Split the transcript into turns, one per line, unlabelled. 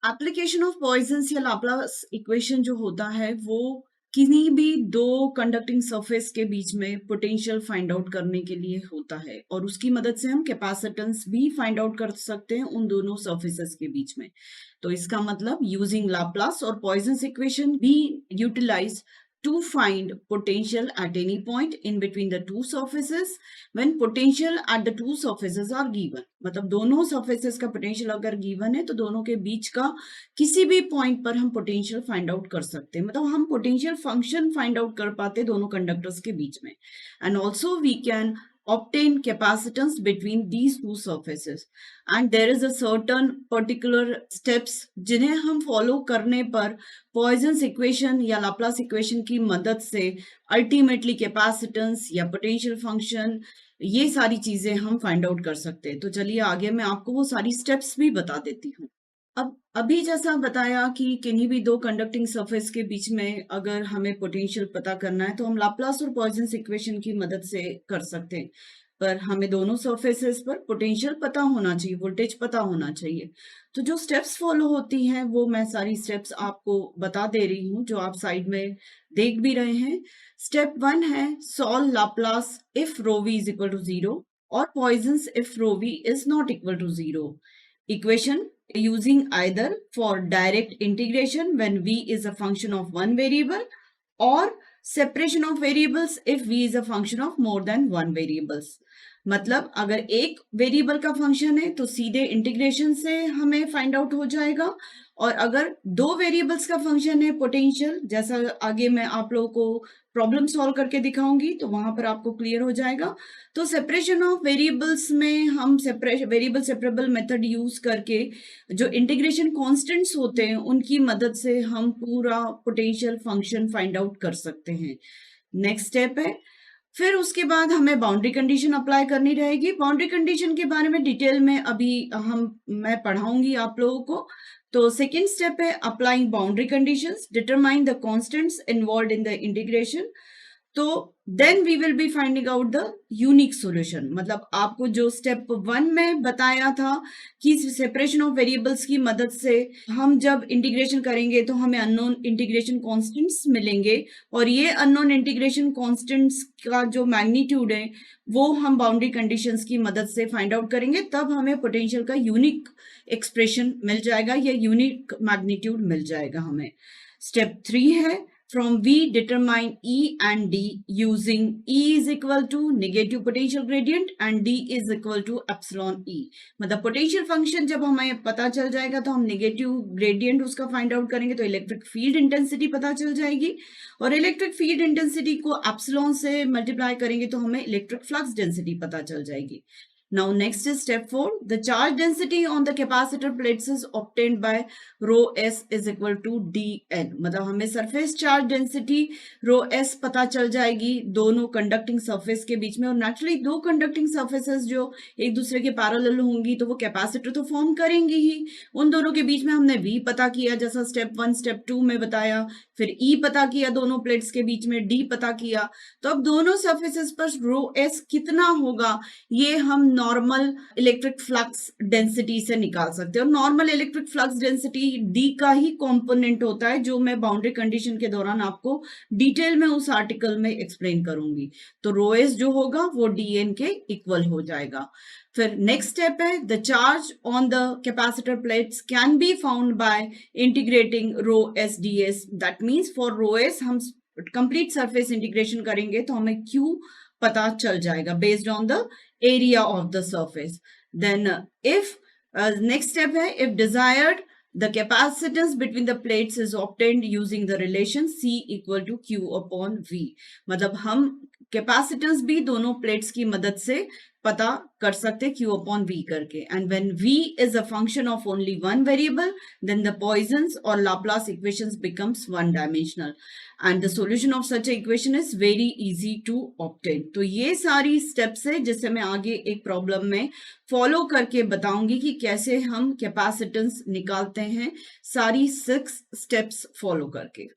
Application of poisons या Laplace equation जो होता है वो किन्हीं भी दो कंडक्टिंग सरफेस के बीच में पोटेंशियल फाइंड आउट करने के लिए होता है और उसकी मदद से हम कैपेसिटेंस भी फाइंड आउट कर सकते हैं उन दोनों सरफेसेस के बीच में। तो इसका मतलब यूजिंग लाप्लास और पॉइजन्स इक्वेशन भी utilise to find potential at any point in between the two surfaces when potential at the two surfaces are given। मतलब दोनों surfaces का potential अगर given है तो दोनों के बीच का किसी भी point पर हम potential find out कर सकते हैं। मतलब हम potential function find out कर पाते दोनों conductors के बीच में। And also we can obtain capacitance between these two surfaces and there is a certain particular steps जिन्हें हम follow करने पर पॉइजन्स इक्वेशन या लाप्लास इक्वेशन की मदद से अल्टीमेटली कैपेसिटेंस या पोटेंशियल फंक्शन ये सारी चीजें हम फाइंड आउट कर सकते हैं। तो चलिए आगे मैं आपको वो सारी स्टेप्स भी बता देती हूँ। अब अभी जैसा बताया कि किन्हीं भी दो कंडक्टिंग सरफेस के बीच में अगर हमें पोटेंशियल पता करना है तो हम लाप्लास और पॉइजन्स इक्वेशन की मदद से कर सकते हैं, पर हमें दोनों सरफेसेस पर पोटेंशियल पता होना चाहिए, वोल्टेज पता होना चाहिए। तो जो स्टेप्स फॉलो होती हैं वो मैं सारी स्टेप्स आपको बता दे रही हूँ जो आप साइड में देख भी रहे हैं। स्टेप 1 है solve Laplace if rho V is equal to 0 और Poisson's if rho V is not equal to 0 equation using either for direct integration when v is a function of one variable or separation of variables if v is a function of more than one variables। मतलब अगर एक variable का function है तो सीधे integration से हमें find out हो जाएगा और अगर दो वेरिएबल्स का फंक्शन है पोटेंशियल, जैसा आगे मैं आप लोगों को प्रॉब्लम सॉल्व करके दिखाऊंगी तो वहां पर आपको क्लियर हो जाएगा। तो सेपरेशन ऑफ वेरिएबल्स में हम वेरिएबल सेपरेबल मेथड यूज करके जो इंटीग्रेशन कांस्टेंट्स होते हैं उनकी मदद से हम पूरा पोटेंशियल फंक्शन फाइंड आउट कर सकते हैं। नेक्स्ट स्टेप है फिर उसके बाद हमें बाउंड्री कंडीशन अप्लाई करनी रहेगी। बाउंड्री कंडीशन के बारे में डिटेल में अभी मैं पढ़ाऊंगी आप लोगों को। तो सेकेंड स्टेप है applying boundary conditions, determine the constants involved in the integration. तो then we will be finding out the unique solution. मतलब आपको जो स्टेप 1 में बताया था कि सेपरेशन ऑफ वेरिएबल्स की मदद से हम जब इंटीग्रेशन करेंगे तो हमें अननोन इंटीग्रेशन कांस्टेंट्स मिलेंगे और ये अननोन इंटीग्रेशन कांस्टेंट्स का जो मैग्नीट्यूड है वो हम बाउंड्री कंडीशंस की मदद से फाइंड आउट करेंगे, तब हमें पोटेंशियल का यूनिक एक्सप्रेशन मिल जाएगा या यूनिक मैग्नीट्यूड मिल जाएगा हमें। स्टेप 3 है from V determine E and D using E is equal to negative potential gradient and D is equal to epsilon E। मतलब पोटेंशियल फंक्शन जब हमें पता चल जाएगा तो हम नेगेटिव ग्रेडियंट उसका फाइंड आउट करेंगे तो इलेक्ट्रिक फील्ड इंटेंसिटी पता चल जाएगी और इलेक्ट्रिक फील्ड इंटेंसिटी को एप्सिलॉन से मल्टीप्लाई करेंगे तो हमें इलेक्ट्रिक फ्लक्स डेंसिटी पता चल जाएगी। Now next is step 4. The charge density on the capacitor plates is obtained by rho s is equal to dn। मतलब हमें surface charge density rho s पता चल जाएगी दोनों कंडक्टिंग सरफेस के बीच में। और नेचुरली दो कंडक्टिंग सरफेसेस जो एक दूसरे के पैरेलल होंगी तो वो कैपेसिटर तो फॉर्म करेंगी ही। उन दोनों के बीच में हमने v पता किया जैसा स्टेप 1 स्टेप 2 में बताया, फिर E पता किया दोनों प्लेट्स के बीच में, D पता किया। तो अब दोनों सरफेसेस पर rho s कितना होगा ये हम नॉर्मल इलेक्ट्रिक फ्लक्स डेंसिटी से निकाल सकते हैं और normal electric flux density D का ही कंपोनेंट होता है जो मैं बाउंड्री कंडीशन के दौरान आपको डिटेल में उस आर्टिकल में एक्सप्लेन करूंगी। तो रो एस जो होगा वो डीएन के इक्वल हो जाएगा। फिर नेक्स्ट स्टेप है the charge on the capacitor plates can be found by integrating rho S D S. That means for rho S हम कंप्लीट सरफेस इंटीग्रेशन करेंगे तो हमें क्यू पता चल जाएगा based on the area of the surface। Then if next step है if desired the capacitance between the plates is obtained using the relation C equal to Q upon V। मतलब हम capacitance भी दोनों plates की मदद से पता कर सकते Q upon V करके। And when V is a function of only one variable then the Poisson's or Laplace equations becomes one dimensional and the solution of such a equation is very easy to obtain। तो ये सारी steps है जिससे मैं आगे एक problem में follow करके बताऊंगी कि कैसे हम कैपेसिटेंस निकालते हैं, सारी 6 स्टेप्स फॉलो करके।